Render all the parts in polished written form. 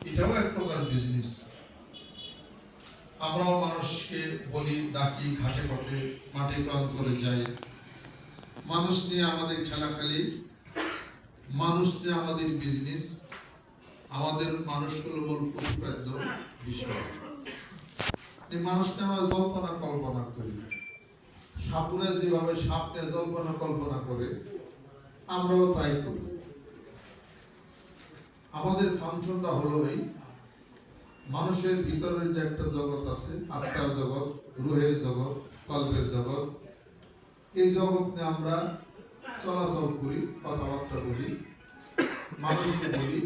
এটাও এক প্রকার বিজনেস। আমরাও মানুষকে বলি, ডাকি, ঘাটে পথে, মাঠে প্রান্তরে যাই, মানুষ নিয়ে আমাদের খেলাখালি, মানুষ নিয়ে আমাদের বিজনেস, আমাদের মানুষগুলো মূল প্রতিপাদ্য বিষয়। এই মানুষকে আমরা জল্পনা কল্পনা করি, সাপুরা যেভাবে সাপকে জল্পনা কল্পনা করে আমরাও তাই করি। আমাদের ফাংশনটা হলো এই মানুষের ভিতরের যে একটা জগৎ আছে, আত্মার জগৎ, রুহের জগৎ, কল্পের জগৎ, এই জগৎ নিয়ে আমরা চলাচল করি, কথাবার্তা বলি, মানুষকে বলি।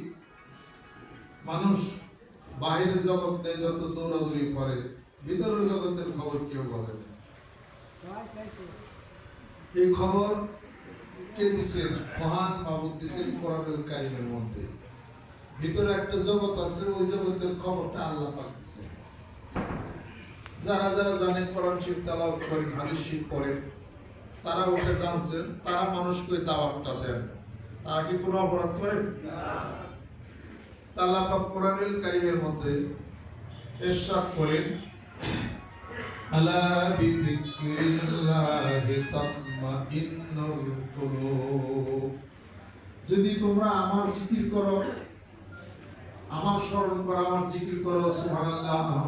মানুষ বাহিরের জগৎ নিয়ে যত দৌড়াদৌড়ি করে, ভিতরের জগতের খবর কেউ বলে না। এই খবর কে দিচ্ছেন? মহান মাহবুব দিচ্ছেন কোরআনুল কারীমের মধ্যে। ভিতরে একটা জগৎ আছে, ওই জগতের খবরটা আল্লাহ পাক দিচ্ছেন। যারা যারা জানে, কোরআন শরীফ তেলাওয়াত করেন, হাদিস শরীফ পড়েন, তারা ওটা জানছেন, তারা মানুষকে দাওয়াতটা দেন। তারা কি কোনো অপরাধ করেন? আল্লাহ পাক কোরআনুল কারীমের মধ্যে ইরশাদ করেন, আলা বিযিকরিল্লাহি তাতমাইন্নুল কুলুব। যদি তোমরা আমার জিকির করো, আমার স্মরণ করো, আমার জিকির করো, সুবহানাল্লাহ।